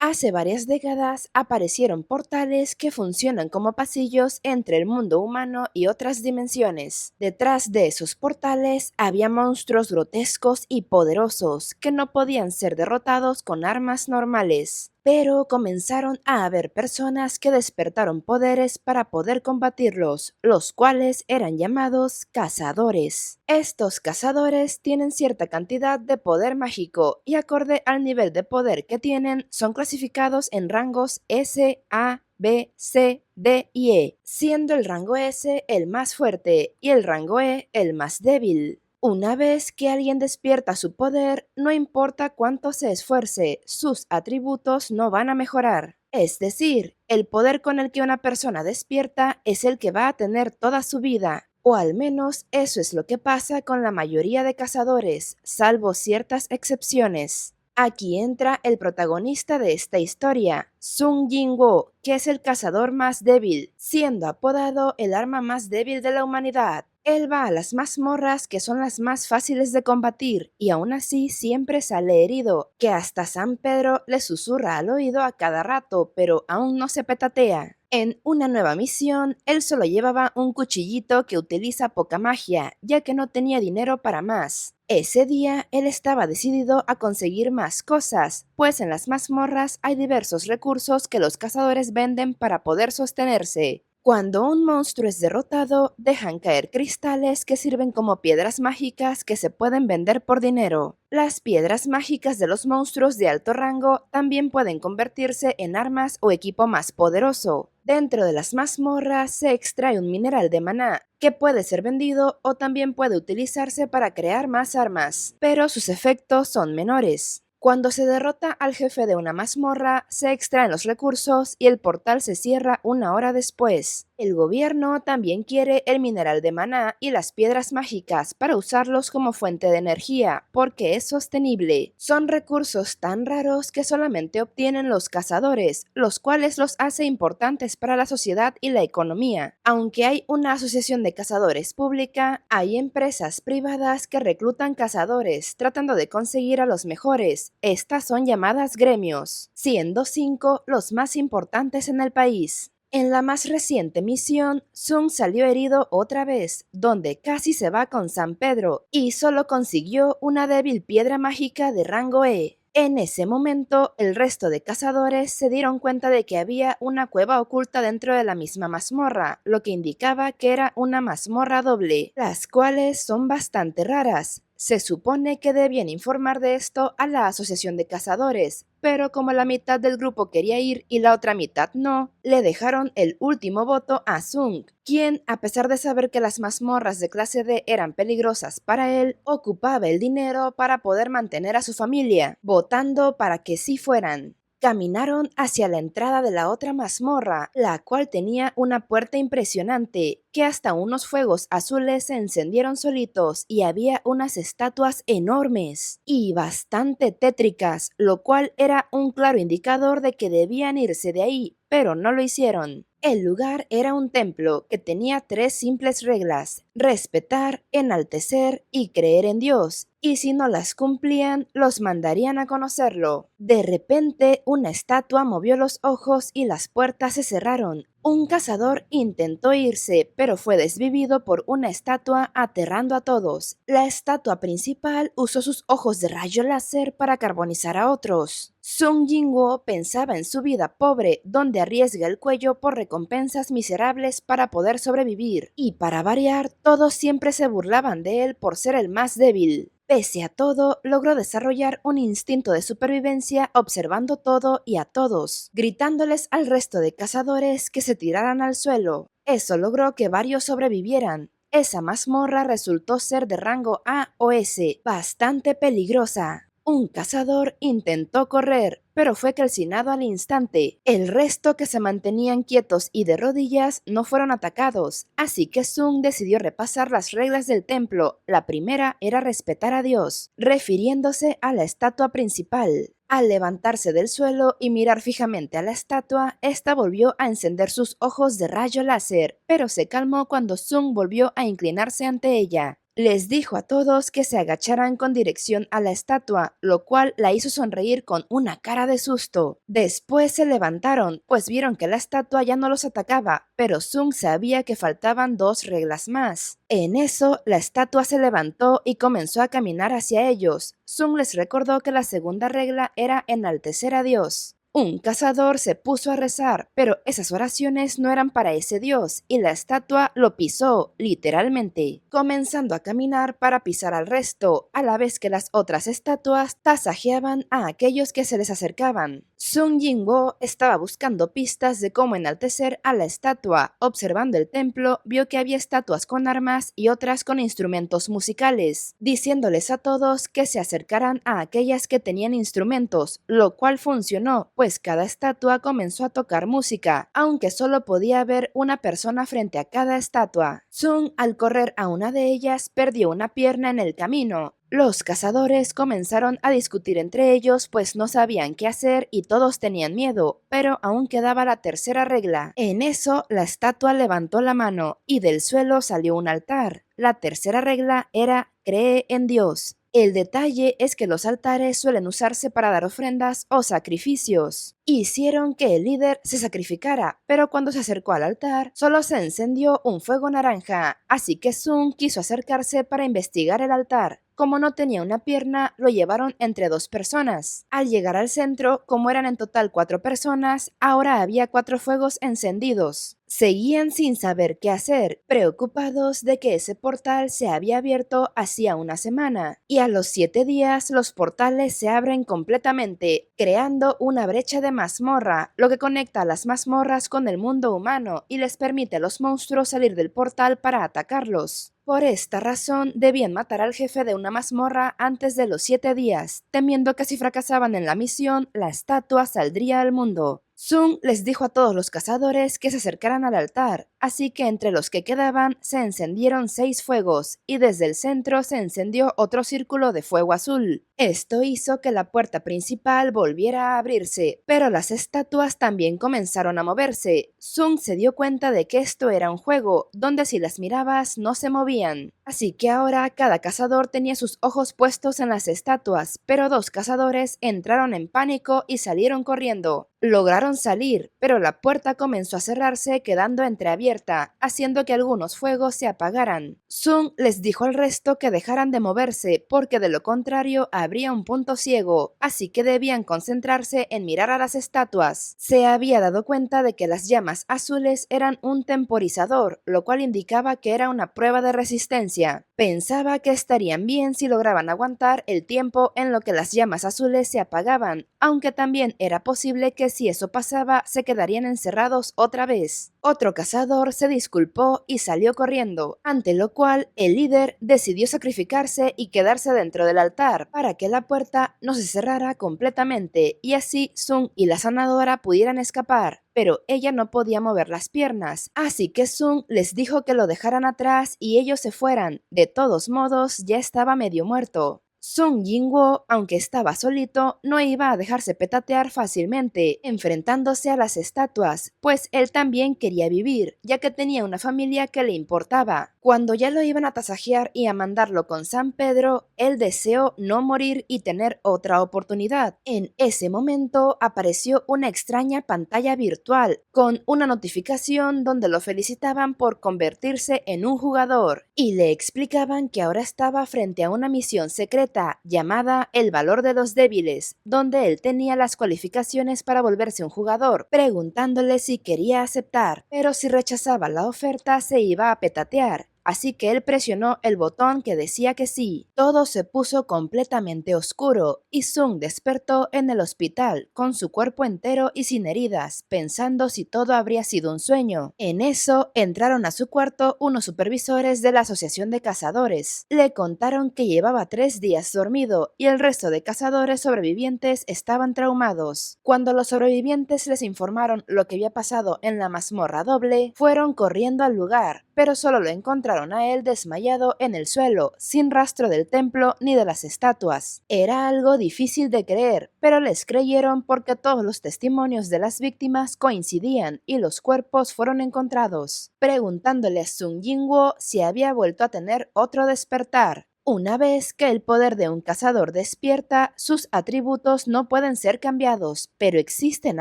Hace varias décadas aparecieron portales que funcionan como pasillos entre el mundo humano y otras dimensiones. Detrás de esos portales había monstruos grotescos y poderosos que no podían ser derrotados con armas normales. Pero comenzaron a haber personas que despertaron poderes para poder combatirlos, los cuales eran llamados cazadores. Estos cazadores tienen cierta cantidad de poder mágico y acorde al nivel de poder que tienen son clasificados en rangos S, A, B, C, D y E, siendo el rango S el más fuerte y el rango E el más débil. Una vez que alguien despierta su poder, no importa cuánto se esfuerce, sus atributos no van a mejorar. Es decir, el poder con el que una persona despierta es el que va a tener toda su vida, o al menos eso es lo que pasa con la mayoría de cazadores, salvo ciertas excepciones. Aquí entra el protagonista de esta historia, Sung Jin-woo, que es el cazador más débil, siendo apodado el arma más débil de la humanidad. Él va a las mazmorras que son las más fáciles de combatir y aún así siempre sale herido, que hasta San Pedro le susurra al oído a cada rato, pero aún no se petatea. En una nueva misión, él solo llevaba un cuchillito que utiliza poca magia, ya que no tenía dinero para más. Ese día, él estaba decidido a conseguir más cosas, pues en las mazmorras hay diversos recursos que los cazadores venden para poder sostenerse. Cuando un monstruo es derrotado, dejan caer cristales que sirven como piedras mágicas que se pueden vender por dinero. Las piedras mágicas de los monstruos de alto rango también pueden convertirse en armas o equipo más poderoso. Dentro de las mazmorras se extrae un mineral de maná, que puede ser vendido o también puede utilizarse para crear más armas, pero sus efectos son menores. Cuando se derrota al jefe de una mazmorra, se extraen los recursos y el portal se cierra una hora después. El gobierno también quiere el mineral de maná y las piedras mágicas para usarlos como fuente de energía, porque es sostenible. Son recursos tan raros que solamente obtienen los cazadores, los cuales los hace importantes para la sociedad y la economía. Aunque hay una asociación de cazadores pública, hay empresas privadas que reclutan cazadores tratando de conseguir a los mejores. Estas son llamadas gremios, siendo 5 los más importantes en el país. En la más reciente misión, Sung salió herido otra vez, donde casi se va con San Pedro y solo consiguió una débil piedra mágica de rango E. En ese momento, el resto de cazadores se dieron cuenta de que había una cueva oculta dentro de la misma mazmorra, lo que indicaba que era una mazmorra doble, las cuales son bastante raras. Se supone que debían informar de esto a la asociación de cazadores, pero como la mitad del grupo quería ir y la otra mitad no, le dejaron el último voto a Sung, quien, a pesar de saber que las mazmorras de clase D eran peligrosas para él, ocupaba el dinero para poder mantener a su familia, votando para que sí fueran. Caminaron hacia la entrada de la otra mazmorra, la cual tenía una puerta impresionante, que hasta unos fuegos azules se encendieron solitos y había unas estatuas enormes y bastante tétricas, lo cual era un claro indicador de que debían irse de ahí, pero no lo hicieron. El lugar era un templo que tenía 3 simples reglas: respetar, enaltecer y creer en Dios, y si no las cumplían, los mandarían a conocerlo. De repente, una estatua movió los ojos y las puertas se cerraron. Un cazador intentó irse, pero fue desvivido por una estatua aterrando a todos. La estatua principal usó sus ojos de rayo láser para carbonizar a otros. Sung Jin-woo pensaba en su vida pobre, donde arriesga el cuello por recompensas miserables para poder sobrevivir, y para variar, todos siempre se burlaban de él por ser el más débil. Pese a todo, logró desarrollar un instinto de supervivencia observando todo y a todos, gritándoles al resto de cazadores que se tiraran al suelo. Eso logró que varios sobrevivieran. Esa mazmorra resultó ser de rango A o S, bastante peligrosa. Un cazador intentó correr, pero fue calcinado al instante. El resto, que se mantenían quietos y de rodillas, no fueron atacados, así que Sung decidió repasar las reglas del templo. La primera era respetar a Dios, refiriéndose a la estatua principal. Al levantarse del suelo y mirar fijamente a la estatua, esta volvió a encender sus ojos de rayo láser, pero se calmó cuando Sung volvió a inclinarse ante ella. Les dijo a todos que se agacharan con dirección a la estatua, lo cual la hizo sonreír con una cara de susto. Después se levantaron, pues vieron que la estatua ya no los atacaba, pero Sung sabía que faltaban 2 reglas más. En eso, la estatua se levantó y comenzó a caminar hacia ellos. Sung les recordó que la segunda regla era enaltecer a Dios. Un cazador se puso a rezar, pero esas oraciones no eran para ese dios, y la estatua lo pisó, literalmente, comenzando a caminar para pisar al resto, a la vez que las otras estatuas tasajeaban a aquellos que se les acercaban. Sung Jin-woo estaba buscando pistas de cómo enaltecer a la estatua. Observando el templo, vio que había estatuas con armas y otras con instrumentos musicales, diciéndoles a todos que se acercaran a aquellas que tenían instrumentos, lo cual funcionó, pues cada estatua comenzó a tocar música, aunque solo podía haber una persona frente a cada estatua. Sung, al correr a una de ellas, perdió una pierna en el camino. Los cazadores comenzaron a discutir entre ellos, pues no sabían qué hacer y todos tenían miedo, pero aún quedaba la tercera regla. En eso, la estatua levantó la mano y del suelo salió un altar. La tercera regla era cree en Dios. El detalle es que los altares suelen usarse para dar ofrendas o sacrificios. Hicieron que el líder se sacrificara, pero cuando se acercó al altar, solo se encendió un fuego naranja, así que Sung quiso acercarse para investigar el altar. Como no tenía una pierna, lo llevaron entre 2 personas. Al llegar al centro, como eran en total 4 personas, ahora había 4 fuegos encendidos. Seguían sin saber qué hacer, preocupados de que ese portal se había abierto hacía una semana, y a los 7 días los portales se abren completamente, creando una brecha de mazmorra, lo que conecta a las mazmorras con el mundo humano y les permite a los monstruos salir del portal para atacarlos. Por esta razón, debían matar al jefe de una mazmorra antes de los 7 días, temiendo que si fracasaban en la misión, la estatua saldría al mundo. Sung les dijo a todos los cazadores que se acercaran al altar, así que entre los que quedaban se encendieron 6 fuegos, y desde el centro se encendió otro círculo de fuego azul. Esto hizo que la puerta principal volviera a abrirse, pero las estatuas también comenzaron a moverse. Sung se dio cuenta de que esto era un juego, donde si las mirabas no se movían. Así que ahora cada cazador tenía sus ojos puestos en las estatuas, pero 2 cazadores entraron en pánico y salieron corriendo. Lograron salir, pero la puerta comenzó a cerrarse quedando entreabierta, haciendo que algunos fuegos se apagaran. Sung les dijo al resto que dejaran de moverse, porque de lo contrario habría un punto ciego, así que debían concentrarse en mirar a las estatuas. Se había dado cuenta de que las llamas azules eran un temporizador, lo cual indicaba que era una prueba de resistencia. Pensaba que estarían bien si lograban aguantar el tiempo en lo que las llamas azules se apagaban, aunque también era posible que si eso pasaba se quedarían encerrados otra vez. Otro cazador se disculpó y salió corriendo, ante lo cual el líder decidió sacrificarse y quedarse dentro del altar para que la puerta no se cerrara completamente y así Sung y la sanadora pudieran escapar. Pero ella no podía mover las piernas, así que Sung les dijo que lo dejaran atrás y ellos se fueran. De todos modos, ya estaba medio muerto. Sung Jin-woo, aunque estaba solito, no iba a dejarse petatear fácilmente, enfrentándose a las estatuas, pues él también quería vivir, ya que tenía una familia que le importaba. Cuando ya lo iban a tasajear y a mandarlo con San Pedro, él deseó no morir y tener otra oportunidad. En ese momento apareció una extraña pantalla virtual, con una notificación donde lo felicitaban por convertirse en un jugador, y le explicaban que ahora estaba frente a una misión secreta llamada El Valor de los Débiles, donde él tenía las cualificaciones para volverse un jugador, preguntándole si quería aceptar, pero si rechazaba la oferta se iba a petatear. Así que él presionó el botón que decía que sí. Todo se puso completamente oscuro y Sung despertó en el hospital con su cuerpo entero y sin heridas, pensando si todo habría sido un sueño. En eso entraron a su cuarto unos supervisores de la Asociación de Cazadores. Le contaron que llevaba 3 días dormido y el resto de cazadores sobrevivientes estaban traumados. Cuando los sobrevivientes les informaron lo que había pasado en la mazmorra doble, fueron corriendo al lugar, pero solo lo encontraron a él desmayado en el suelo, sin rastro del templo ni de las estatuas. Era algo difícil de creer, pero les creyeron porque todos los testimonios de las víctimas coincidían y los cuerpos fueron encontrados. Preguntándole a Sung Jinwoo si había vuelto a tener otro despertar. Una vez que el poder de un cazador despierta, sus atributos no pueden ser cambiados, pero existen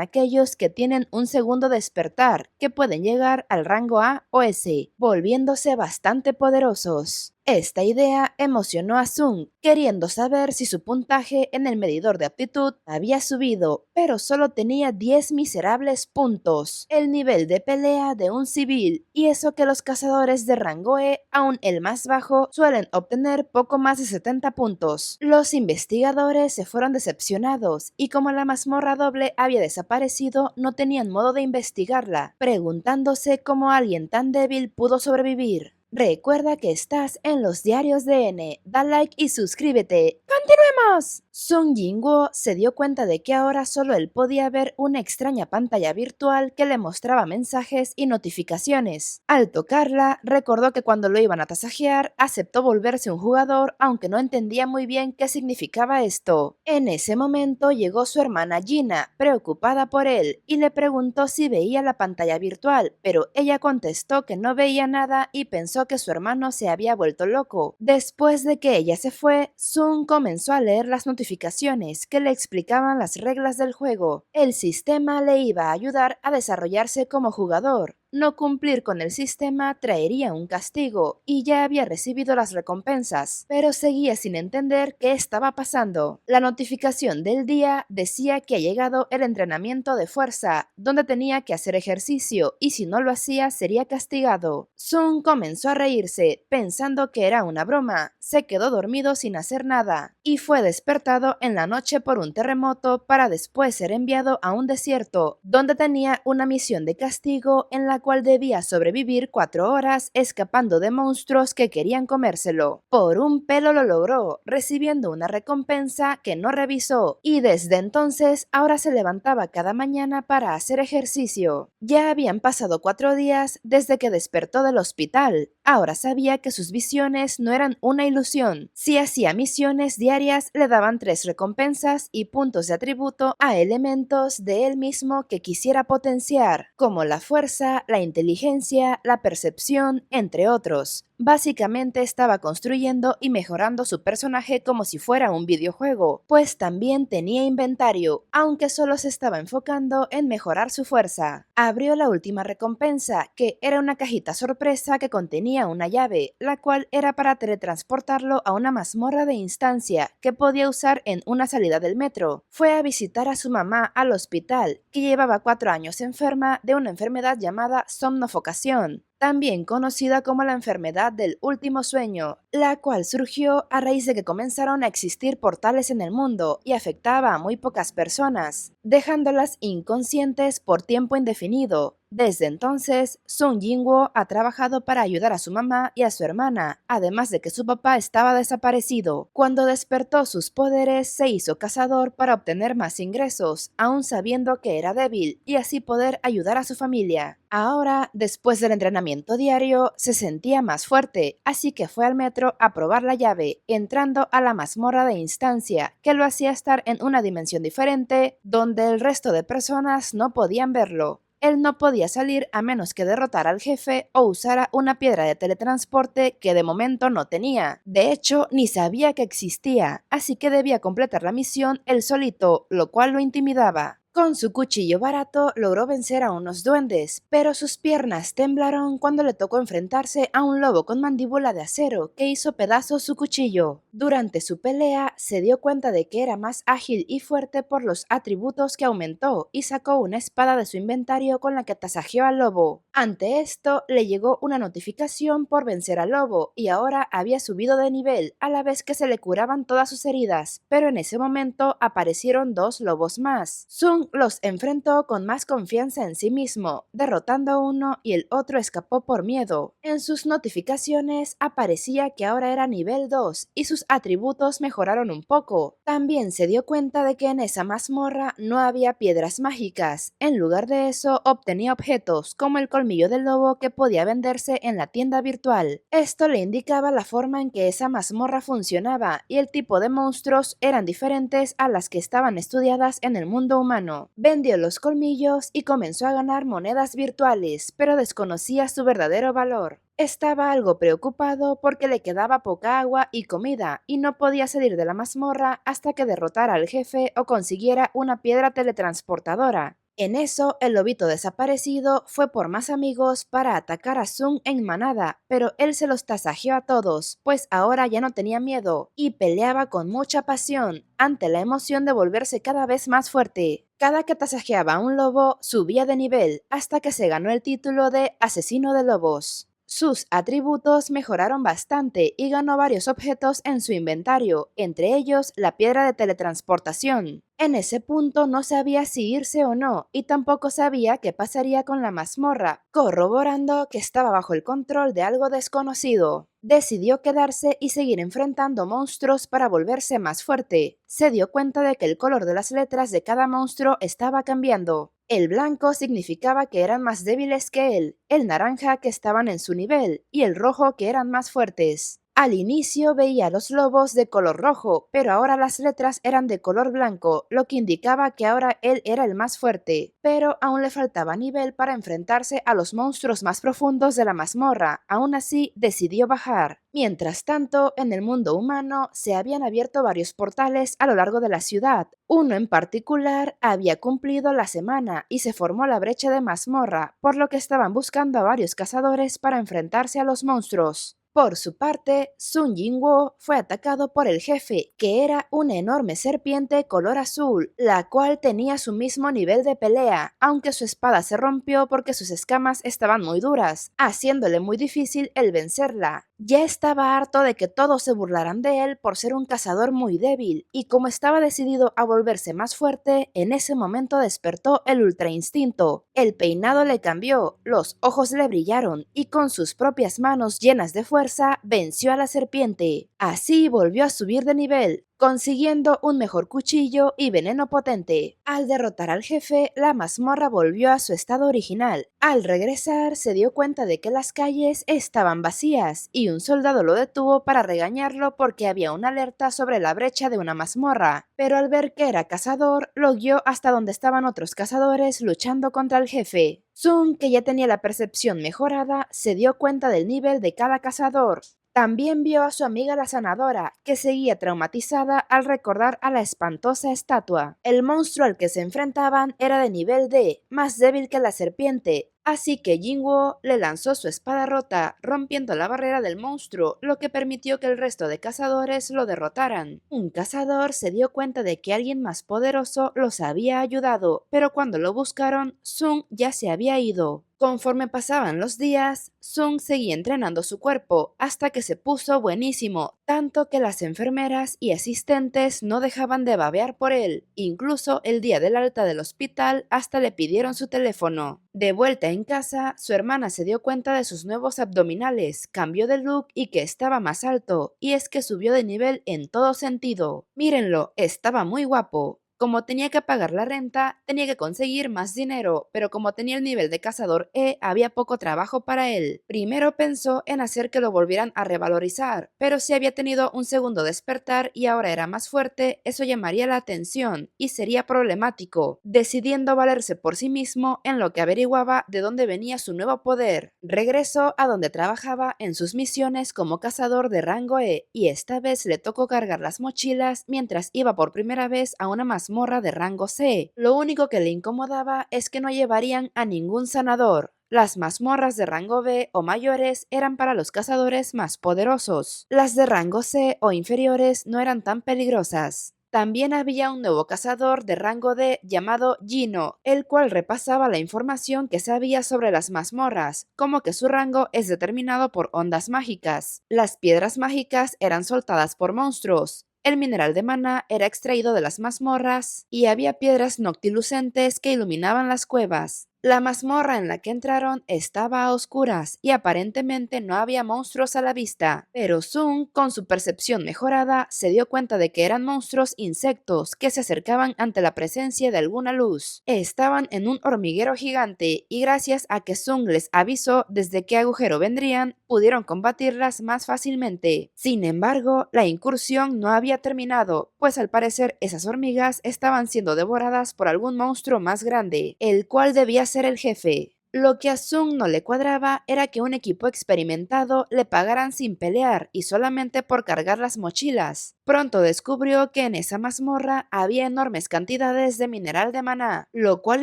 aquellos que tienen un segundo despertar, que pueden llegar al rango A o S, volviéndose bastante poderosos. Esta idea emocionó a Sung, queriendo saber si su puntaje en el medidor de aptitud había subido, pero solo tenía 10 miserables puntos, el nivel de pelea de un civil, y eso que los cazadores de rango E, aún el más bajo, suelen obtener poco más de 70 puntos. Los investigadores se fueron decepcionados, y como la mazmorra doble había desaparecido, no tenían modo de investigarla, preguntándose cómo alguien tan débil pudo sobrevivir. Recuerda que estás en los diarios de N, da like y suscríbete. ¡Continuemos! Sung Jinwoo se dio cuenta de que ahora solo él podía ver una extraña pantalla virtual que le mostraba mensajes y notificaciones. Al tocarla, recordó que cuando lo iban a tasajear, aceptó volverse un jugador, aunque no entendía muy bien qué significaba esto. En ese momento llegó su hermana Gina, preocupada por él, y le preguntó si veía la pantalla virtual, pero ella contestó que no veía nada y pensó que su hermano se había vuelto loco. Después de que ella se fue, Sung comenzó a leer las notificaciones que le explicaban las reglas del juego. El sistema le iba a ayudar a desarrollarse como jugador. No cumplir con el sistema traería un castigo y ya había recibido las recompensas, pero seguía sin entender qué estaba pasando. La notificación del día decía que ha llegado el entrenamiento de fuerza, donde tenía que hacer ejercicio y si no lo hacía sería castigado. Sung comenzó a reírse, pensando que era una broma. Se quedó dormido sin hacer nada y fue despertado en la noche por un terremoto para después ser enviado a un desierto, donde tenía una misión de castigo en la cual debía sobrevivir 4 horas escapando de monstruos que querían comérselo. Por un pelo lo logró, recibiendo una recompensa que no revisó, y desde entonces ahora se levantaba cada mañana para hacer ejercicio. Ya habían pasado 4 días desde que despertó del hospital. Ahora sabía que sus visiones no eran una ilusión. Si hacía misiones diarias, le daban 3 recompensas y puntos de atributo a elementos de él mismo que quisiera potenciar, como la fuerza, la inteligencia, la percepción, entre otros. Básicamente estaba construyendo y mejorando su personaje como si fuera un videojuego, pues también tenía inventario, aunque solo se estaba enfocando en mejorar su fuerza. Abrió la última recompensa, que era una cajita sorpresa que contenía una llave, la cual era para teletransportarlo a una mazmorra de instancia que podía usar en una salida del metro. Fue a visitar a su mamá al hospital, que llevaba 4 años enferma de una enfermedad llamada somnofocación, también conocida como la enfermedad del último sueño, la cual surgió a raíz de que comenzaron a existir portales en el mundo y afectaba a muy pocas personas, dejándolas inconscientes por tiempo indefinido. Desde entonces, Sung Jinwoo ha trabajado para ayudar a su mamá y a su hermana, además de que su papá estaba desaparecido. Cuando despertó sus poderes, se hizo cazador para obtener más ingresos, aún sabiendo que era débil, y así poder ayudar a su familia. Ahora, después del entrenamiento diario, se sentía más fuerte, así que fue al metro a probar la llave, entrando a la mazmorra de instancia, que lo hacía estar en una dimensión diferente, donde el resto de personas no podían verlo. Él no podía salir a menos que derrotara al jefe o usara una piedra de teletransporte que de momento no tenía. De hecho, ni sabía que existía, así que debía completar la misión él solito, lo cual lo intimidaba. Con su cuchillo barato logró vencer a unos duendes, pero sus piernas temblaron cuando le tocó enfrentarse a un lobo con mandíbula de acero que hizo pedazos su cuchillo. Durante su pelea se dio cuenta de que era más ágil y fuerte por los atributos que aumentó y sacó una espada de su inventario con la que tasajeó al lobo. Ante esto le llegó una notificación por vencer al lobo y ahora había subido de nivel a la vez que se le curaban todas sus heridas, pero en ese momento aparecieron 2 lobos más. Sung los enfrentó con más confianza en sí mismo, derrotando a uno y el otro escapó por miedo. En sus notificaciones aparecía que ahora era nivel 2 y sus sus atributos mejoraron un poco. También se dio cuenta de que en esa mazmorra no había piedras mágicas. En lugar de eso, obtenía objetos como el colmillo del lobo que podía venderse en la tienda virtual. Esto le indicaba la forma en que esa mazmorra funcionaba y el tipo de monstruos eran diferentes a las que estaban estudiadas en el mundo humano. Vendió los colmillos y comenzó a ganar monedas virtuales, pero desconocía su verdadero valor. Estaba algo preocupado porque le quedaba poca agua y comida y no podía salir de la mazmorra hasta que derrotara al jefe o consiguiera una piedra teletransportadora. En eso, el lobito desaparecido fue por más amigos para atacar a Sung en manada, pero él se los tasajeó a todos, pues ahora ya no tenía miedo y peleaba con mucha pasión ante la emoción de volverse cada vez más fuerte. Cada que tasajeaba a un lobo, subía de nivel hasta que se ganó el título de asesino de lobos. Sus atributos mejoraron bastante y ganó varios objetos en su inventario, entre ellos la piedra de teletransportación. En ese punto no sabía si irse o no, y tampoco sabía qué pasaría con la mazmorra, corroborando que estaba bajo el control de algo desconocido. Decidió quedarse y seguir enfrentando monstruos para volverse más fuerte. Se dio cuenta de que el color de las letras de cada monstruo estaba cambiando. El blanco significaba que eran más débiles que él, el naranja que estaban en su nivel y el rojo que eran más fuertes. Al inicio veía a los lobos de color rojo, pero ahora las letras eran de color blanco, lo que indicaba que ahora él era el más fuerte. Pero aún le faltaba nivel para enfrentarse a los monstruos más profundos de la mazmorra. Aún así, decidió bajar. Mientras tanto, en el mundo humano se habían abierto varios portales a lo largo de la ciudad. Uno en particular había cumplido la semana y se formó la brecha de mazmorra, por lo que estaban buscando a varios cazadores para enfrentarse a los monstruos. Por su parte, Sun Jinwoo fue atacado por el jefe, que era una enorme serpiente color azul, la cual tenía su mismo nivel de pelea, aunque su espada se rompió porque sus escamas estaban muy duras, haciéndole muy difícil el vencerla. Ya estaba harto de que todos se burlaran de él por ser un cazador muy débil, y como estaba decidido a volverse más fuerte, en ese momento despertó el ultra instinto. El peinado le cambió, los ojos le brillaron, y con sus propias manos llenas de fuerza, venció a la serpiente. Así volvió a subir de nivel, consiguiendo un mejor cuchillo y veneno potente. Al derrotar al jefe, la mazmorra volvió a su estado original. Al regresar, se dio cuenta de que las calles estaban vacías y un soldado lo detuvo para regañarlo porque había una alerta sobre la brecha de una mazmorra. Pero al ver que era cazador, lo guió hasta donde estaban otros cazadores luchando contra el jefe. Sun, que ya tenía la percepción mejorada, se dio cuenta del nivel de cada cazador. También vio a su amiga la sanadora, que seguía traumatizada al recordar a la espantosa estatua. El monstruo al que se enfrentaban era de nivel D, más débil que la serpiente, así que Jinwoo le lanzó su espada rota, rompiendo la barrera del monstruo, lo que permitió que el resto de cazadores lo derrotaran. Un cazador se dio cuenta de que alguien más poderoso los había ayudado, pero cuando lo buscaron, Sun ya se había ido. Conforme pasaban los días, Sung seguía entrenando su cuerpo hasta que se puso buenísimo, tanto que las enfermeras y asistentes no dejaban de babear por él. Incluso el día del alta del hospital hasta le pidieron su teléfono. De vuelta en casa, su hermana se dio cuenta de sus nuevos abdominales, cambió de look y que estaba más alto, y es que subió de nivel en todo sentido. Mírenlo, estaba muy guapo. Como tenía que pagar la renta, tenía que conseguir más dinero, pero como tenía el nivel de cazador E, había poco trabajo para él. Primero pensó en hacer que lo volvieran a revalorizar, pero si había tenido un segundo despertar y ahora era más fuerte, eso llamaría la atención y sería problemático, decidiendo valerse por sí mismo en lo que averiguaba de dónde venía su nuevo poder. Regresó a donde trabajaba en sus misiones como cazador de rango E, y esta vez le tocó cargar las mochilas mientras iba por primera vez a una mazmorra de rango C. Lo único que le incomodaba es que no llevarían a ningún sanador. Las mazmorras de rango B o mayores eran para los cazadores más poderosos. Las de rango C o inferiores no eran tan peligrosas. También había un nuevo cazador de rango D llamado Gino, el cual repasaba la información que sabía sobre las mazmorras, como que su rango es determinado por ondas mágicas. Las piedras mágicas eran soltadas por monstruos. El mineral de maná era extraído de las mazmorras y había piedras noctilucentes que iluminaban las cuevas. La mazmorra en la que entraron estaba a oscuras y aparentemente no había monstruos a la vista, pero Sung, con su percepción mejorada, se dio cuenta de que eran monstruos insectos que se acercaban ante la presencia de alguna luz. Estaban en un hormiguero gigante y gracias a que Sung les avisó desde qué agujero vendrían, pudieron combatirlas más fácilmente. Sin embargo, la incursión no había terminado, pues al parecer esas hormigas estaban siendo devoradas por algún monstruo más grande, el cual debía ser el jefe. Lo que a Sung no le cuadraba era que un equipo experimentado le pagaran sin pelear y solamente por cargar las mochilas. Pronto descubrió que en esa mazmorra había enormes cantidades de mineral de maná, lo cual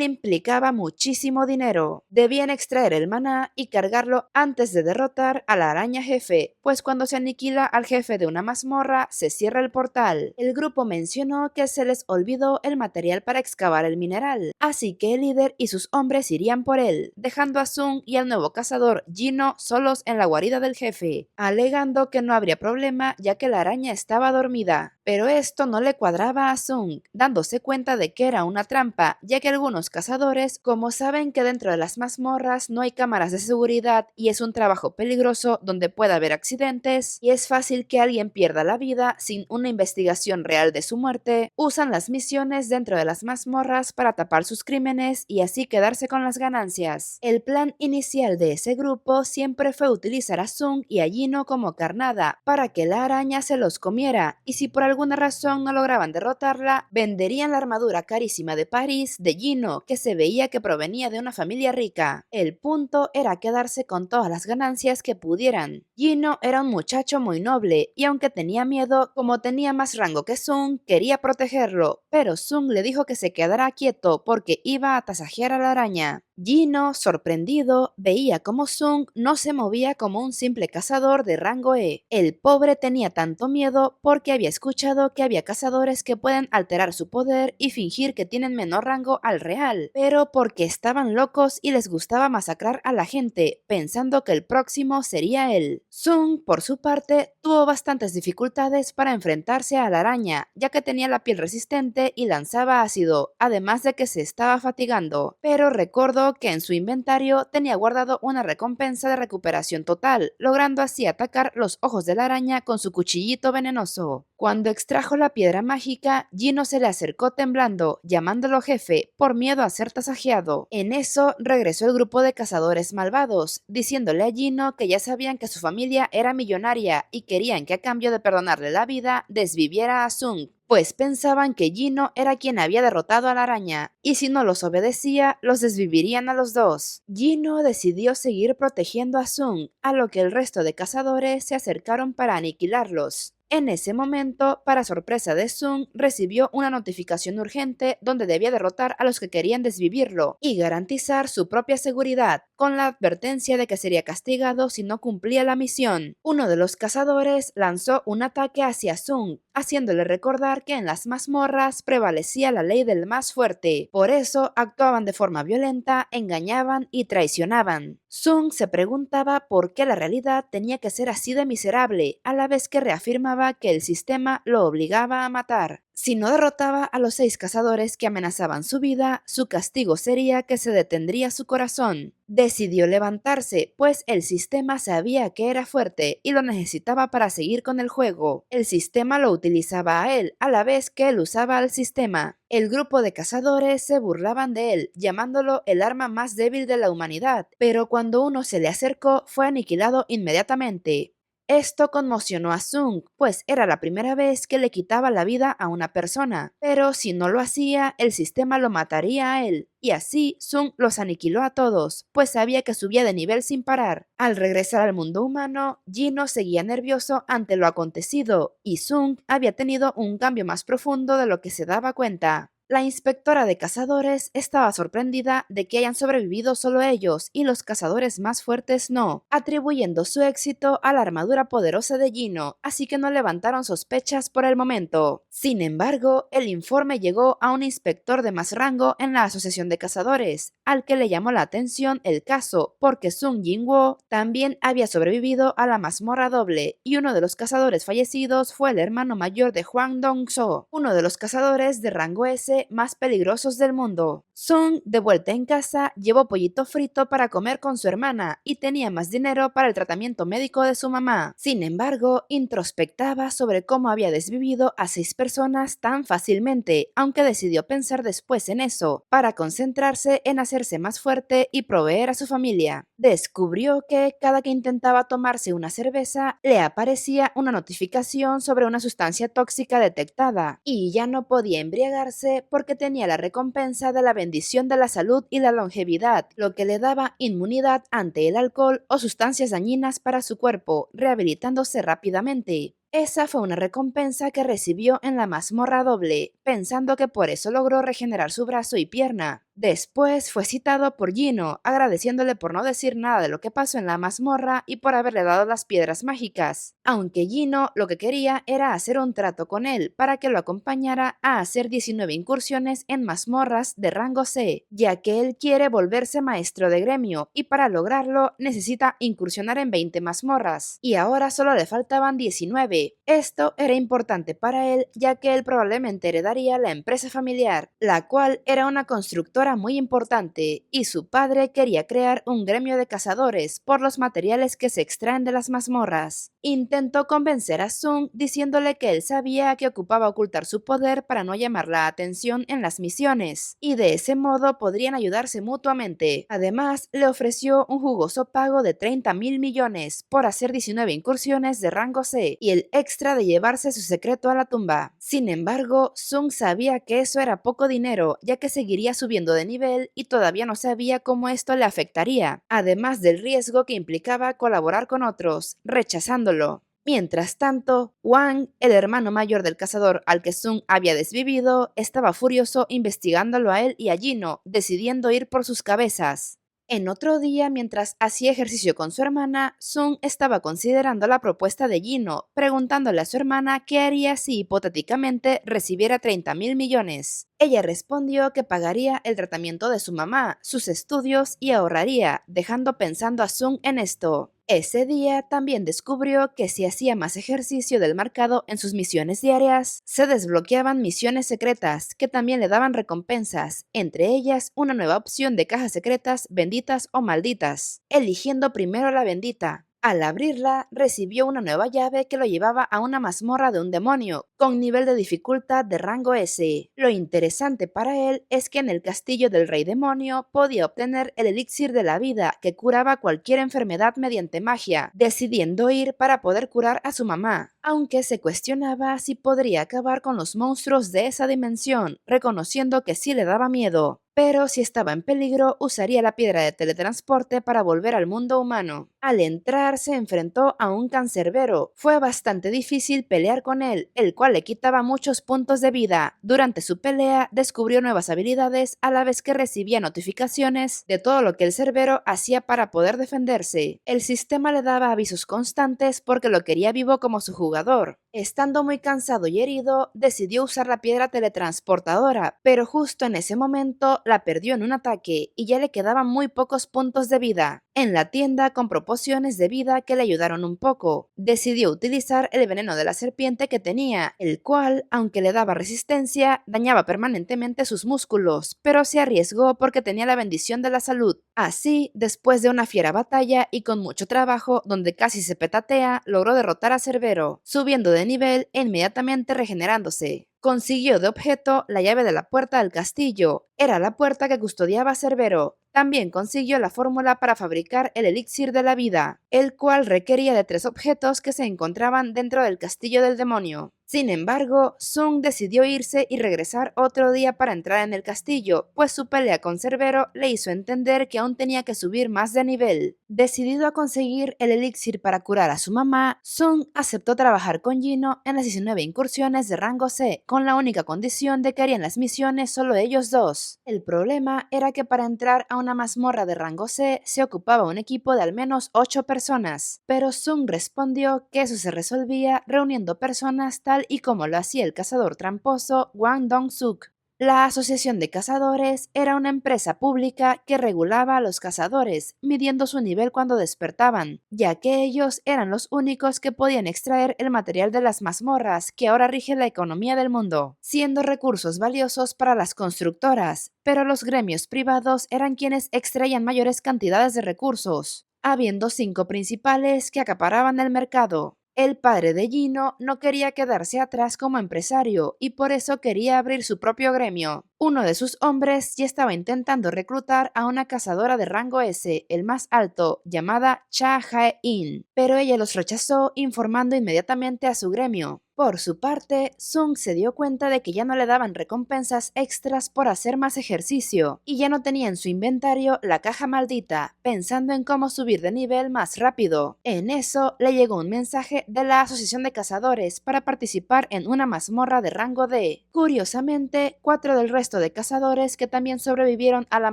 implicaba muchísimo dinero. Debían extraer el maná y cargarlo antes de derrotar a la araña jefe, pues cuando se aniquila al jefe de una mazmorra se cierra el portal. El grupo mencionó que se les olvidó el material para excavar el mineral, así que el líder y sus hombres irían por él, dejando a Sung y al nuevo cazador Gino solos en la guarida del jefe, alegando que no habría problema ya que la araña estaba dormida. Pero esto no le cuadraba a Sung, dándose cuenta de que era una trampa, ya que algunos cazadores, como saben que dentro de las mazmorras no hay cámaras de seguridad y es un trabajo peligroso donde puede haber accidentes y es fácil que alguien pierda la vida sin una investigación real de su muerte, usan las misiones dentro de las mazmorras para tapar sus crímenes y así quedarse con las ganancias. El plan inicial de ese grupo siempre fue utilizar a Sung y a Gino como carnada para que la araña se los comiera, y si por alguna razón no lograban derrotarla, venderían la armadura carísima de París de Gino, que se veía que provenía de una familia rica. El punto era quedarse con todas las ganancias que pudieran. Gino era un muchacho muy noble, y aunque tenía miedo, como tenía más rango que Sung, quería protegerlo, pero Sung le dijo que se quedara quieto porque iba a tasajear a la araña. Gino, sorprendido, veía como Sung no se movía como un simple cazador de rango E. El pobre tenía tanto miedo porque había escuchado que había cazadores que pueden alterar su poder y fingir que tienen menor rango al real, pero porque estaban locos y les gustaba masacrar a la gente, pensando que el próximo sería él. Sung, por su parte, tuvo bastantes dificultades para enfrentarse a la araña, ya que tenía la piel resistente y lanzaba ácido, además de que se estaba fatigando, pero recordó que en su inventario tenía guardado una recompensa de recuperación total, logrando así atacar los ojos de la araña con su cuchillito venenoso. Cuando extrajo la piedra mágica, Gino se le acercó temblando, llamándolo jefe, por miedo a ser tasajeado. En eso regresó el grupo de cazadores malvados, diciéndole a Gino que ya sabían que su familia era millonaria y querían que a cambio de perdonarle la vida, desviviera a Sung, pues pensaban que Gino era quien había derrotado a la araña, y si no los obedecía, los desvivirían a los dos. Gino decidió seguir protegiendo a Sung, a lo que el resto de cazadores se acercaron para aniquilarlos. En ese momento, para sorpresa de Sung, recibió una notificación urgente donde debía derrotar a los que querían desvivirlo y garantizar su propia seguridad, con la advertencia de que sería castigado si no cumplía la misión. Uno de los cazadores lanzó un ataque hacia Sung, haciéndole recordar que en las mazmorras prevalecía la ley del más fuerte. Por eso actuaban de forma violenta, engañaban y traicionaban. Sung se preguntaba por qué la realidad tenía que ser así de miserable, a la vez que reafirmaba que el sistema lo obligaba a matar. Si no derrotaba a los 6 cazadores que amenazaban su vida, su castigo sería que se detendría su corazón. Decidió levantarse, pues el sistema sabía que era fuerte y lo necesitaba para seguir con el juego. El sistema lo utilizaba a él, a la vez que él usaba al sistema. El grupo de cazadores se burlaban de él, llamándolo el arma más débil de la humanidad, pero cuando uno se le acercó fue aniquilado inmediatamente. Esto conmocionó a Sung, pues era la primera vez que le quitaba la vida a una persona, pero si no lo hacía, el sistema lo mataría a él, y así Sung los aniquiló a todos, pues sabía que subía de nivel sin parar. Al regresar al mundo humano, Gino seguía nervioso ante lo acontecido, y Sung había tenido un cambio más profundo de lo que se daba cuenta. La inspectora de cazadores estaba sorprendida de que hayan sobrevivido solo ellos y los cazadores más fuertes no, atribuyendo su éxito a la armadura poderosa de Gino, así que no levantaron sospechas por el momento. Sin embargo, el informe llegó a un inspector de más rango en la Asociación de Cazadores, al que le llamó la atención el caso porque Sung Jin-woo también había sobrevivido a la mazmorra doble y uno de los cazadores fallecidos fue el hermano mayor de Hwang Dong-so, uno de los cazadores de rango S doble más peligrosos del mundo. Sung, de vuelta en casa, llevó pollito frito para comer con su hermana y tenía más dinero para el tratamiento médico de su mamá. Sin embargo, introspectaba sobre cómo había desvivido a 6 personas tan fácilmente, aunque decidió pensar después en eso, para concentrarse en hacerse más fuerte y proveer a su familia. Descubrió que cada que intentaba tomarse una cerveza, le aparecía una notificación sobre una sustancia tóxica detectada, y ya no podía embriagarse porque tenía la recompensa de la bendición de la salud y la longevidad, lo que le daba inmunidad ante el alcohol o sustancias dañinas para su cuerpo, rehabilitándose rápidamente. Esa fue una recompensa que recibió en la mazmorra doble, pensando que por eso logró regenerar su brazo y pierna. Después fue citado por Gino, agradeciéndole por no decir nada de lo que pasó en la mazmorra y por haberle dado las piedras mágicas, aunque Gino lo que quería era hacer un trato con él para que lo acompañara a hacer 19 incursiones en mazmorras de rango C, ya que él quiere volverse maestro de gremio y para lograrlo necesita incursionar en 20 mazmorras, y ahora solo le faltaban 19. Esto era importante para él, ya que él probablemente heredaría la empresa familiar, la cual era una constructora muy importante, y su padre quería crear un gremio de cazadores por los materiales que se extraen de las mazmorras. Intentó convencer a Sung diciéndole que él sabía que ocupaba ocultar su poder para no llamar la atención en las misiones, y de ese modo podrían ayudarse mutuamente. Además, le ofreció un jugoso pago de 30.000 millones por hacer 19 incursiones de rango C y el extra de llevarse su secreto a la tumba. Sin embargo, Sung sabía que eso era poco dinero, ya que seguiría subiendo de nivel y todavía no sabía cómo esto le afectaría, además del riesgo que implicaba colaborar con otros, rechazándolo. Mientras tanto, Wang, el hermano mayor del cazador al que Sung había desvivido, estaba furioso investigándolo a él y a Gino, decidiendo ir por sus cabezas. En otro día, mientras hacía ejercicio con su hermana, Sung estaba considerando la propuesta de Gino, preguntándole a su hermana qué haría si hipotéticamente recibiera 30.000 millones. Ella respondió que pagaría el tratamiento de su mamá, sus estudios y ahorraría, dejando pensando a Sung en esto. Ese día también descubrió que si hacía más ejercicio del marcado en sus misiones diarias, se desbloqueaban misiones secretas que también le daban recompensas, entre ellas una nueva opción de cajas secretas benditas o malditas, eligiendo primero la bendita. Al abrirla, recibió una nueva llave que lo llevaba a una mazmorra de un demonio, con nivel de dificultad de rango S. Lo interesante para él es que en el castillo del rey demonio podía obtener el elixir de la vida que curaba cualquier enfermedad mediante magia, decidiendo ir para poder curar a su mamá, aunque se cuestionaba si podría acabar con los monstruos de esa dimensión, reconociendo que sí le daba miedo. Pero si estaba en peligro, usaría la piedra de teletransporte para volver al mundo humano. Al entrar, se enfrentó a un cancerbero. Fue bastante difícil pelear con él, el cual le quitaba muchos puntos de vida. Durante su pelea, descubrió nuevas habilidades a la vez que recibía notificaciones de todo lo que el cerbero hacía para poder defenderse. El sistema le daba avisos constantes porque lo quería vivo como su jugador. Estando muy cansado y herido, decidió usar la piedra teletransportadora, pero justo en ese momento la perdió en un ataque y ya le quedaban muy pocos puntos de vida. En la tienda compró pociones de vida que le ayudaron un poco. Decidió utilizar el veneno de la serpiente que tenía, el cual, aunque le daba resistencia, dañaba permanentemente sus músculos, pero se arriesgó porque tenía la bendición de la salud. Así, después de una fiera batalla y con mucho trabajo, donde casi se petatea, logró derrotar a Cerbero, subiendo de nivel e inmediatamente regenerándose. Consiguió de objeto la llave de la puerta del castillo. Era la puerta que custodiaba Cerbero. También consiguió la fórmula para fabricar el elixir de la vida, el cual requería de 3 objetos que se encontraban dentro del castillo del demonio. Sin embargo, Sung decidió irse y regresar otro día para entrar en el castillo, pues su pelea con Cerbero le hizo entender que aún tenía que subir más de nivel. Decidido a conseguir el elixir para curar a su mamá, Sung aceptó trabajar con Gino en las 19 incursiones de rango C, con la única condición de que harían las misiones solo ellos dos. El problema era que para entrar a una mazmorra de rango C se ocupaba un equipo de al menos 8 personas, pero Sung respondió que eso se resolvía reuniendo personas tal y como lo hacía el cazador tramposo Wang Dong-suk. La Asociación de Cazadores era una empresa pública que regulaba a los cazadores, midiendo su nivel cuando despertaban, ya que ellos eran los únicos que podían extraer el material de las mazmorras que ahora rige la economía del mundo, siendo recursos valiosos para las constructoras, pero los gremios privados eran quienes extraían mayores cantidades de recursos, habiendo 5 principales que acaparaban el mercado. El padre de Gino no quería quedarse atrás como empresario y por eso quería abrir su propio gremio. Uno de sus hombres ya estaba intentando reclutar a una cazadora de rango S, el más alto, llamada Cha Jae-in, pero ella los rechazó informando inmediatamente a su gremio. Por su parte, Sung se dio cuenta de que ya no le daban recompensas extras por hacer más ejercicio y ya no tenía en su inventario la caja maldita, pensando en cómo subir de nivel más rápido. En eso le llegó un mensaje de la Asociación de Cazadores para participar en una mazmorra de rango D. Curiosamente, 4 del resto de cazadores que también sobrevivieron a la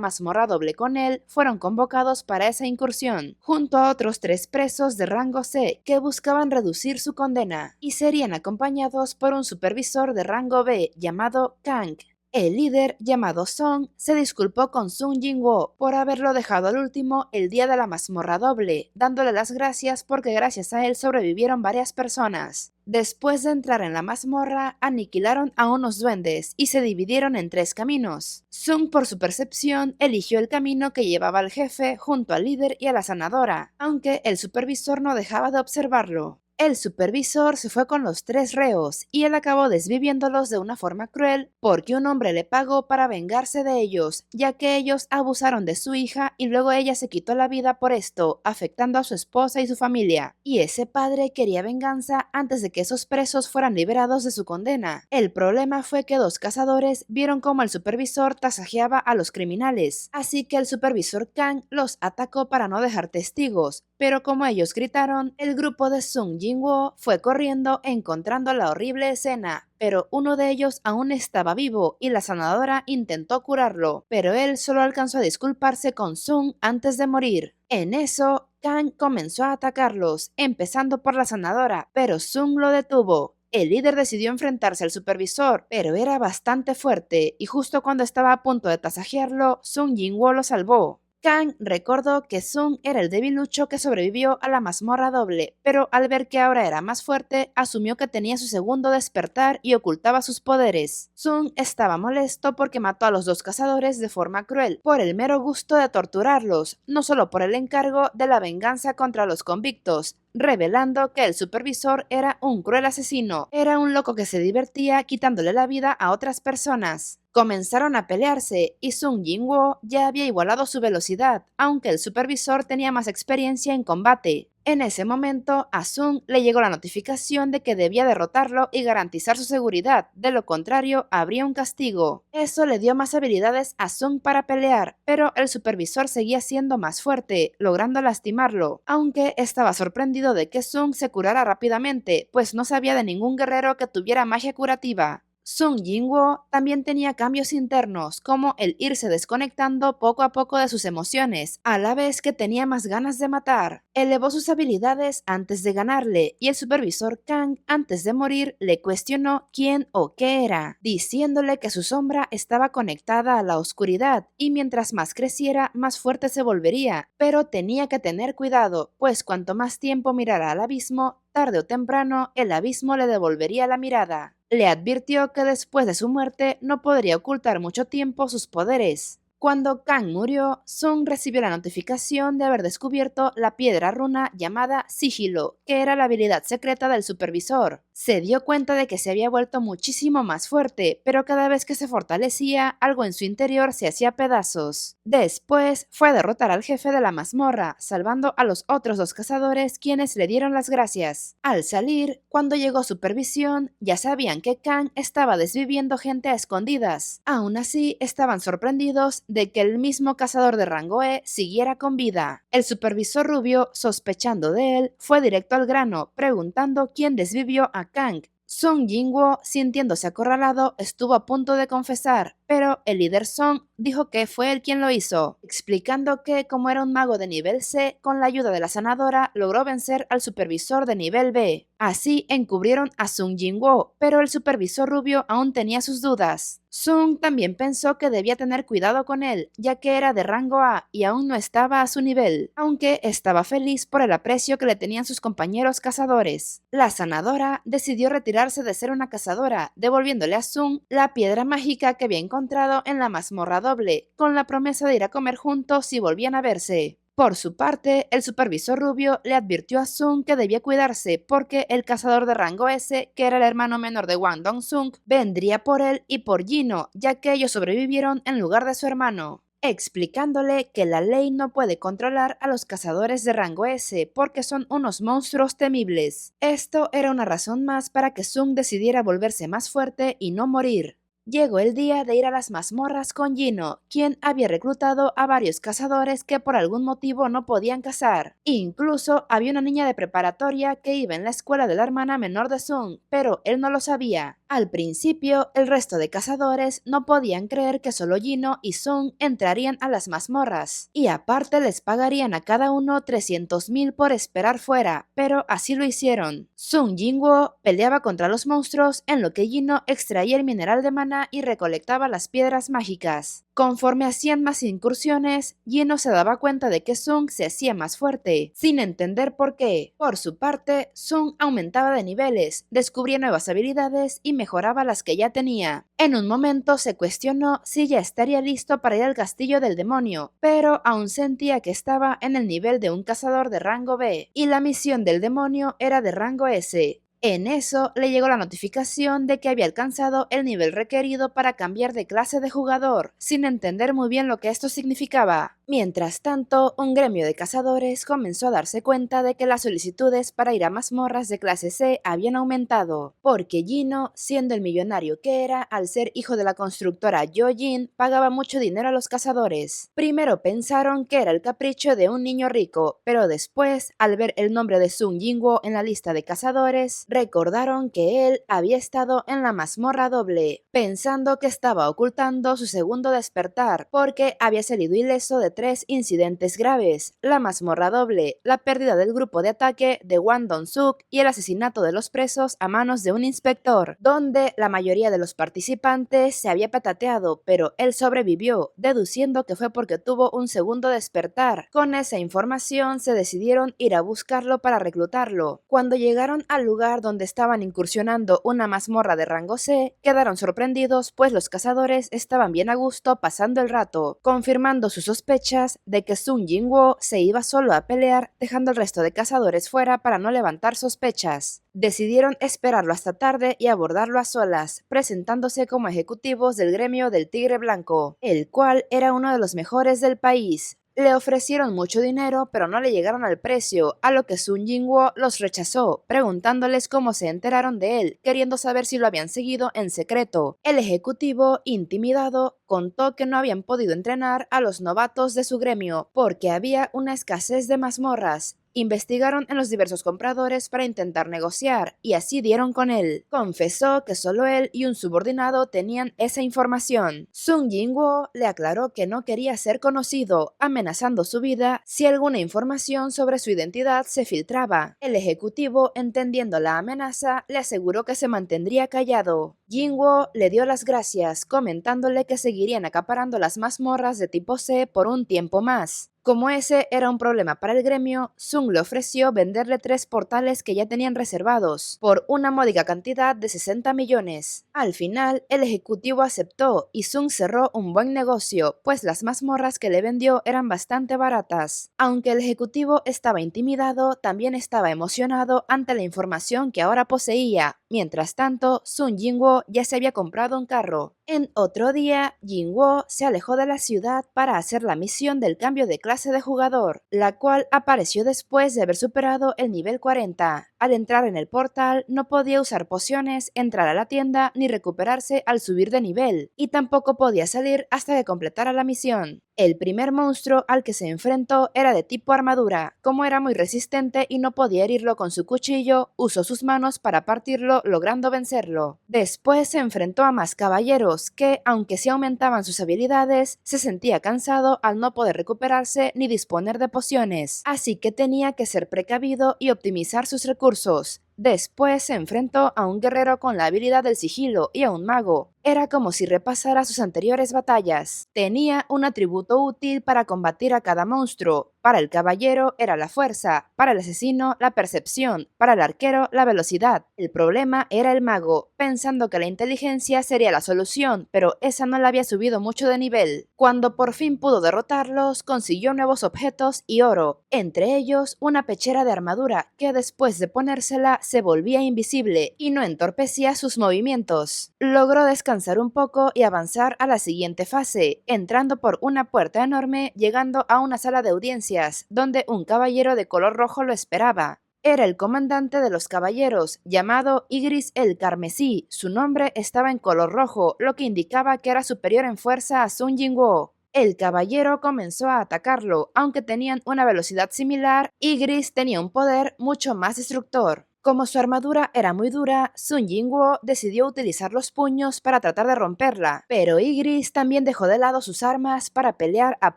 mazmorra doble con él fueron convocados para esa incursión, junto a otros 3 presos de rango C que buscaban reducir su condena y serían acompañados por un supervisor de rango B llamado Kang. El líder, llamado Song, se disculpó con Sung Jin-woo por haberlo dejado al último el día de la mazmorra doble, dándole las gracias porque gracias a él sobrevivieron varias personas. Después de entrar en la mazmorra, aniquilaron a unos duendes y se dividieron en 3 caminos. Sung, por su percepción, eligió el camino que llevaba al jefe junto al líder y a la sanadora, aunque el supervisor no dejaba de observarlo. El supervisor se fue con los 3 reos y él acabó desviviéndolos de una forma cruel porque un hombre le pagó para vengarse de ellos, ya que ellos abusaron de su hija y luego ella se quitó la vida por esto, afectando a su esposa y su familia. Y ese padre quería venganza antes de que esos presos fueran liberados de su condena. El problema fue que 2 cazadores vieron cómo el supervisor tasajeaba a los criminales, así que el supervisor Kang los atacó para no dejar testigos, pero como ellos gritaron, el grupo de Sung Jin-woo fue corriendo encontrando la horrible escena, pero uno de ellos aún estaba vivo y la sanadora intentó curarlo, pero él solo alcanzó a disculparse con Sung antes de morir. En eso, Kang comenzó a atacarlos, empezando por la sanadora, pero Sung lo detuvo. El líder decidió enfrentarse al supervisor, pero era bastante fuerte y justo cuando estaba a punto de tasajearlo, Sung Jin-woo lo salvó. Kang recordó que Sung era el debilucho que sobrevivió a la mazmorra doble, pero al ver que ahora era más fuerte, asumió que tenía su segundo despertar y ocultaba sus poderes. Sung estaba molesto porque mató a los 2 cazadores de forma cruel, por el mero gusto de torturarlos, no solo por el encargo de la venganza contra los convictos, revelando que el supervisor era un cruel asesino, era un loco que se divertía quitándole la vida a otras personas. Comenzaron a pelearse y Sung Jin-woo ya había igualado su velocidad, aunque el supervisor tenía más experiencia en combate. En ese momento, a Sung le llegó la notificación de que debía derrotarlo y garantizar su seguridad, de lo contrario habría un castigo. Eso le dio más habilidades a Sung para pelear, pero el supervisor seguía siendo más fuerte, logrando lastimarlo, aunque estaba sorprendido de que Sung se curara rápidamente, pues no sabía de ningún guerrero que tuviera magia curativa. Sung Jin-woo también tenía cambios internos, como el irse desconectando poco a poco de sus emociones, a la vez que tenía más ganas de matar. Elevó sus habilidades antes de ganarle, y el supervisor Kang, antes de morir, le cuestionó quién o qué era, diciéndole que su sombra estaba conectada a la oscuridad, y mientras más creciera, más fuerte se volvería, pero tenía que tener cuidado, pues cuanto más tiempo mirara al abismo, tarde o temprano el abismo le devolvería la mirada. Le advirtió que después de su muerte no podría ocultar mucho tiempo sus poderes. Cuando Kang murió, Sung recibió la notificación de haber descubierto la piedra runa llamada Sigilo, que era la habilidad secreta del supervisor. Se dio cuenta de que se había vuelto muchísimo más fuerte, pero cada vez que se fortalecía, algo en su interior se hacía pedazos. Después fue a derrotar al jefe de la mazmorra, salvando a los otros 2 cazadores quienes le dieron las gracias. Al salir, cuando llegó supervisión, ya sabían que Kang estaba desviviendo gente a escondidas. Aún así, estaban sorprendidos de que el mismo cazador de rango E siguiera con vida. El supervisor rubio, sospechando de él, fue directo al grano, preguntando quién desvivió a Kang. Sung Jin-woo, sintiéndose acorralado, estuvo a punto de confesar, pero el líder Song dijo que fue él quien lo hizo, explicando que como era un mago de nivel C, con la ayuda de la sanadora logró vencer al supervisor de nivel B. Así encubrieron a Sung Jin-woo, pero el supervisor rubio aún tenía sus dudas. Sung también pensó que debía tener cuidado con él, ya que era de rango A y aún no estaba a su nivel, aunque estaba feliz por el aprecio que le tenían sus compañeros cazadores. La sanadora decidió retirarse de ser una cazadora, devolviéndole a Sung la piedra mágica que había encontrado en la mazmorra doble, con la promesa de ir a comer juntos si volvían a verse. Por su parte, el supervisor rubio le advirtió a Sung que debía cuidarse porque el cazador de rango S, que era el hermano menor de Wang Dong-sung, vendría por él y por Jino, ya que ellos sobrevivieron en lugar de su hermano, explicándole que la ley no puede controlar a los cazadores de rango S porque son unos monstruos temibles. Esto era una razón más para que Sung decidiera volverse más fuerte y no morir. Llegó el día de ir a las mazmorras con Jino, quien había reclutado a varios cazadores que por algún motivo no podían cazar. Incluso había una niña de preparatoria que iba en la escuela de la hermana menor de Sung, pero él no lo sabía. Al principio, el resto de cazadores no podían creer que solo Jino y Sung entrarían a las mazmorras, y aparte les pagarían a cada uno 300.000 por esperar fuera, pero así lo hicieron. Sung Jin-woo peleaba contra los monstruos en lo que Jino extraía el mineral de maná y recolectaba las piedras mágicas. Conforme hacían más incursiones, Jino se daba cuenta de que Sung se hacía más fuerte, sin entender por qué. Por su parte, Sung aumentaba de niveles, descubría nuevas habilidades y mejoraba las que ya tenía. En un momento se cuestionó si ya estaría listo para ir al castillo del demonio, pero aún sentía que estaba en el nivel de un cazador de rango B, y la misión del demonio era de rango S. En eso le llegó la notificación de que había alcanzado el nivel requerido para cambiar de clase de jugador, sin entender muy bien lo que esto significaba. Mientras tanto, un gremio de cazadores comenzó a darse cuenta de que las solicitudes para ir a mazmorras de clase C habían aumentado, porque Jino, siendo el millonario que era, al ser hijo de la constructora Yojin, pagaba mucho dinero a los cazadores. Primero pensaron que era el capricho de un niño rico, pero después, al ver el nombre de Sung Jin-woo en la lista de cazadores, recordaron que él había estado en la mazmorra doble, pensando que estaba ocultando su segundo despertar, porque había salido ileso de 3 incidentes graves: la mazmorra doble, la pérdida del grupo de ataque de Wang Dong-suk y el asesinato de los presos a manos de un inspector, donde la mayoría de los participantes se había petateado, pero él sobrevivió, deduciendo que fue porque tuvo un segundo despertar. Con esa información se decidieron ir a buscarlo para reclutarlo. Cuando llegaron al lugar donde estaban incursionando una mazmorra de rango C, quedaron sorprendidos pues los cazadores estaban bien a gusto pasando el rato, confirmando sus sospechas de que Sung Jin-woo se iba solo a pelear, dejando al resto de cazadores fuera para no levantar sospechas. Decidieron esperarlo hasta tarde y abordarlo a solas, presentándose como ejecutivos del gremio del Tigre Blanco, el cual era uno de los mejores del país. Le ofrecieron mucho dinero, pero no le llegaron al precio, a lo que Sung Jin-woo los rechazó, preguntándoles cómo se enteraron de él, queriendo saber si lo habían seguido en secreto. El ejecutivo, intimidado, contó que no habían podido entrenar a los novatos de su gremio, porque había una escasez de mazmorras. Investigaron en los diversos compradores para intentar negociar, y así dieron con él. Confesó que solo él y un subordinado tenían esa información. Sung Jin-woo le aclaró que no quería ser conocido, amenazando su vida si alguna información sobre su identidad se filtraba. El ejecutivo, entendiendo la amenaza, le aseguró que se mantendría callado. Jin-woo le dio las gracias, comentándole que seguirían acaparando las mazmorras de tipo C por un tiempo más. Como ese era un problema para el gremio, Sung le ofreció venderle 3 portales que ya tenían reservados, por una módica cantidad de 60 millones. Al final, el ejecutivo aceptó y Sung cerró un buen negocio, pues las mazmorras que le vendió eran bastante baratas. Aunque el ejecutivo estaba intimidado, también estaba emocionado ante la información que ahora poseía. Mientras tanto, Sung Jin-woo ya se había comprado un carro. En otro día, Jin-woo se alejó de la ciudad para hacer la misión del cambio de clase de jugador, la cual apareció después de haber superado el nivel 40. Al entrar en el portal, no podía usar pociones, entrar a la tienda ni recuperarse al subir de nivel, y tampoco podía salir hasta que completara la misión. El primer monstruo al que se enfrentó era de tipo armadura. Como era muy resistente y no podía herirlo con su cuchillo, usó sus manos para partirlo, logrando vencerlo. Después se enfrentó a más caballeros, magos que, aunque sí aumentaban sus habilidades, se sentía cansado al no poder recuperarse ni disponer de pociones, así que tenía que ser precavido y optimizar sus recursos. Después se enfrentó a un guerrero con la habilidad del sigilo y a un mago. Era como si repasara sus anteriores batallas. Tenía un atributo útil para combatir a cada monstruo. Para el caballero era la fuerza, para el asesino la percepción, para el arquero la velocidad. El problema era el mago, pensando que la inteligencia sería la solución, pero esa no le había subido mucho de nivel. Cuando por fin pudo derrotarlos, consiguió nuevos objetos y oro, entre ellos una pechera de armadura que después de ponérsela se volvía invisible y no entorpecía sus movimientos. Logró descansar un poco y avanzar a la siguiente fase, entrando por una puerta enorme, llegando a una sala de audiencias, donde un caballero de color rojo lo esperaba. Era el comandante de los caballeros, llamado Ygritte el Carmesí. Su nombre estaba en color rojo, lo que indicaba que era superior en fuerza a Sun Jinwoo. El caballero comenzó a atacarlo, aunque tenían una velocidad similar, Ygritte tenía un poder mucho más destructor. Como su armadura era muy dura, Sun Jinwoo decidió utilizar los puños para tratar de romperla, pero Ygritte también dejó de lado sus armas para pelear a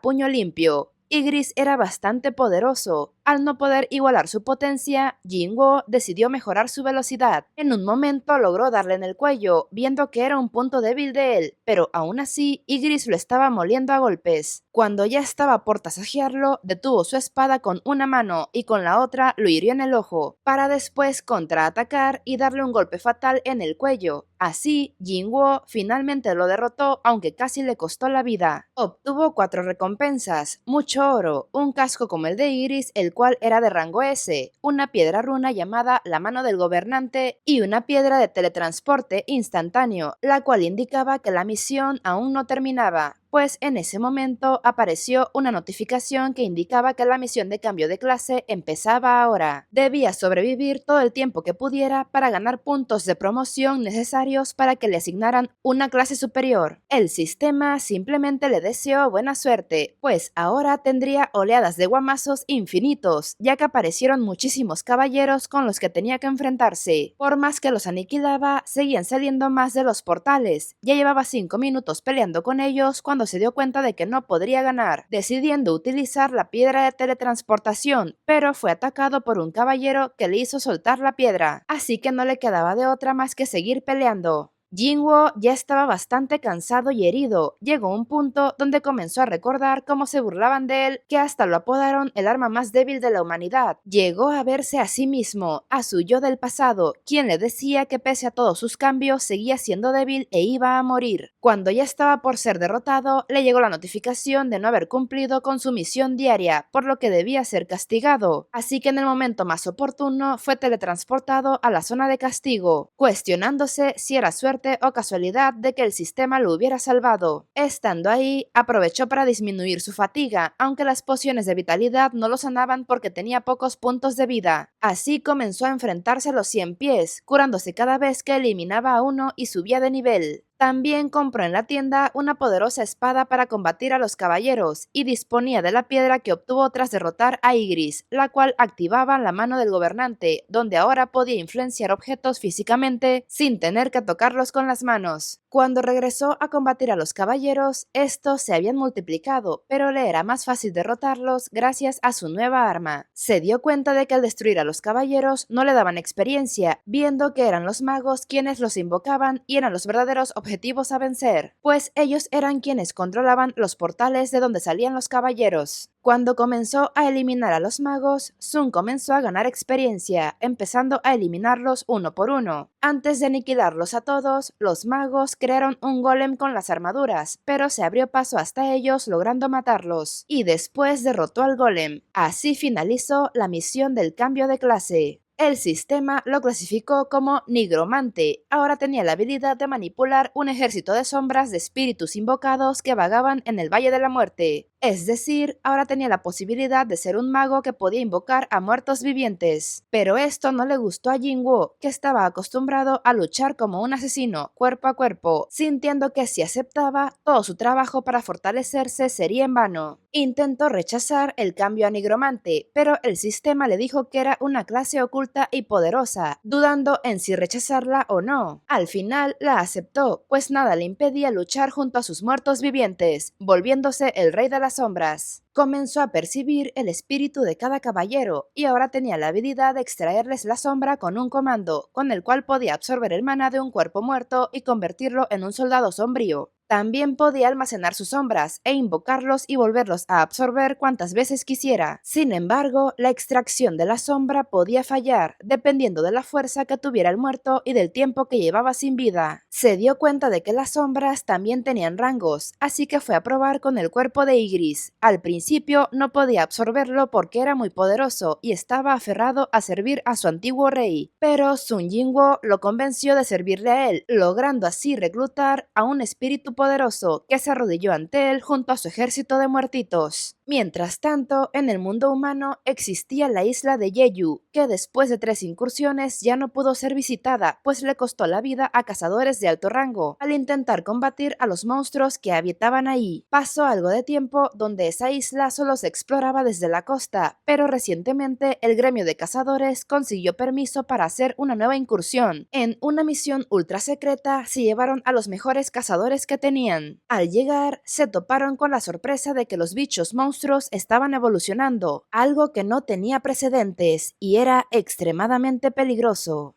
puño limpio. Ygritte era bastante poderoso. Al no poder igualar su potencia, Jinwoo decidió mejorar su velocidad. En un momento logró darle en el cuello, viendo que era un punto débil de él, pero aún así Ygritte lo estaba moliendo a golpes. Cuando ya estaba por tasajearlo, detuvo su espada con una mano y con la otra lo hirió en el ojo, para después contraatacar y darle un golpe fatal en el cuello. Así, Jinwoo finalmente lo derrotó, aunque casi le costó la vida. Obtuvo 4 recompensas, mucho oro, un casco como el de Ygritte, el cual era de rango S, una piedra runa llamada la mano del gobernante y una piedra de teletransporte instantáneo, la cual indicaba que la misión aún no terminaba. Pues en ese momento apareció una notificación que indicaba que la misión de cambio de clase empezaba ahora. Debía sobrevivir todo el tiempo que pudiera para ganar puntos de promoción necesarios para que le asignaran una clase superior. El sistema simplemente le deseó buena suerte, pues ahora tendría oleadas de guamazos infinitos, ya que aparecieron muchísimos caballeros con los que tenía que enfrentarse. Por más que los aniquilaba, seguían saliendo más de los portales. Ya llevaba 5 minutos peleando con ellos cuando se dio cuenta de que no podría ganar, decidiendo utilizar la piedra de teletransportación, pero fue atacado por un caballero que le hizo soltar la piedra, así que no le quedaba de otra más que seguir peleando. Jinwoo ya estaba bastante cansado y herido. Llegó un punto donde comenzó a recordar cómo se burlaban de él, que hasta lo apodaron el arma más débil de la humanidad. Llegó a verse a sí mismo, a su yo del pasado, quien le decía que pese a todos sus cambios seguía siendo débil e iba a morir. Cuando ya estaba por ser derrotado, le llegó la notificación de no haber cumplido con su misión diaria, por lo que debía ser castigado. Así que en el momento más oportuno fue teletransportado a la zona de castigo, cuestionándose si era suerte o casualidad de que el sistema lo hubiera salvado. Estando ahí, aprovechó para disminuir su fatiga, aunque las pociones de vitalidad no lo sanaban porque tenía pocos puntos de vida. Así comenzó a enfrentarse a los 100 pies, curándose cada vez que eliminaba a uno y subía de nivel. También compró en la tienda una poderosa espada para combatir a los caballeros y disponía de la piedra que obtuvo tras derrotar a Ygritte, la cual activaba la mano del gobernante, donde ahora podía influenciar objetos físicamente sin tener que tocarlos con las manos. Cuando regresó a combatir a los caballeros, estos se habían multiplicado, pero le era más fácil derrotarlos gracias a su nueva arma. Se dio cuenta de que al destruir a los caballeros no le daban experiencia, viendo que eran los magos quienes los invocaban y eran los verdaderos objetivos a vencer, pues ellos eran quienes controlaban los portales de donde salían los caballeros. Cuando comenzó a eliminar a los magos, Sun comenzó a ganar experiencia, empezando a eliminarlos uno por uno. Antes de aniquilarlos a todos, los magos crearon un golem con las armaduras, pero se abrió paso hasta ellos logrando matarlos, y después derrotó al golem. Así finalizó la misión del cambio de clase. El sistema lo clasificó como nigromante. Ahora tenía la habilidad de manipular un ejército de sombras de espíritus invocados que vagaban en el Valle de la Muerte. Es decir, ahora tenía la posibilidad de ser un mago que podía invocar a muertos vivientes. Pero esto no le gustó a Jinwoo, que estaba acostumbrado a luchar como un asesino, cuerpo a cuerpo, sintiendo que si aceptaba, todo su trabajo para fortalecerse sería en vano. Intentó rechazar el cambio a nigromante, pero el sistema le dijo que era una clase oculta y poderosa, dudando en si rechazarla o no. Al final la aceptó, pues nada le impedía luchar junto a sus muertos vivientes, volviéndose el rey de las sombras. Comenzó a percibir el espíritu de cada caballero y ahora tenía la habilidad de extraerles la sombra con un comando, con el cual podía absorber el maná de un cuerpo muerto y convertirlo en un soldado sombrío. También podía almacenar sus sombras e invocarlos y volverlos a absorber cuantas veces quisiera. Sin embargo, la extracción de la sombra podía fallar, dependiendo de la fuerza que tuviera el muerto y del tiempo que llevaba sin vida. Se dio cuenta de que las sombras también tenían rangos, así que fue a probar con el cuerpo de Ygritte. Al principio no podía absorberlo porque era muy poderoso y estaba aferrado a servir a su antiguo rey, pero Sun Jinwoo lo convenció de servirle a él, logrando así reclutar a un espíritu poderoso que se arrodilló ante él junto a su ejército de muertitos. Mientras tanto, en el mundo humano existía la isla de Jeju, que después de 3 incursiones ya no pudo ser visitada, pues le costó la vida a cazadores de alto rango, al intentar combatir a los monstruos que habitaban ahí. Pasó algo de tiempo donde esa isla solo se exploraba desde la costa, pero recientemente el gremio de cazadores consiguió permiso para hacer una nueva incursión. En una misión ultra secreta se llevaron a los mejores cazadores que tenían. Al llegar, se toparon con la sorpresa de que los bichos monstruos estaban evolucionando, algo que no tenía precedentes y era extremadamente peligroso.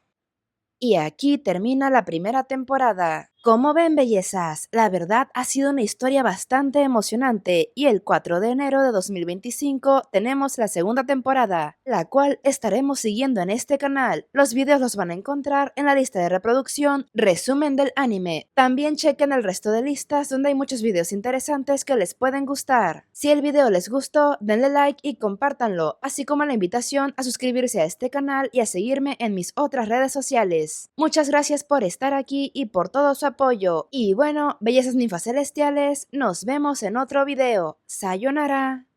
Y aquí termina la primera temporada. Como ven, bellezas, la verdad ha sido una historia bastante emocionante y el 4 de enero de 2025 tenemos la segunda temporada, la cual estaremos siguiendo en este canal. Los videos los van a encontrar en la lista de reproducción, resumen del anime. También chequen el resto de listas donde hay muchos videos interesantes que les pueden gustar. Si el video les gustó, denle like y compártanlo, así como la invitación a suscribirse a este canal y a seguirme en mis otras redes sociales. Muchas gracias por estar aquí y por todo su apoyo. Y bueno, bellezas ninfas celestiales, nos vemos en otro video. Sayonara.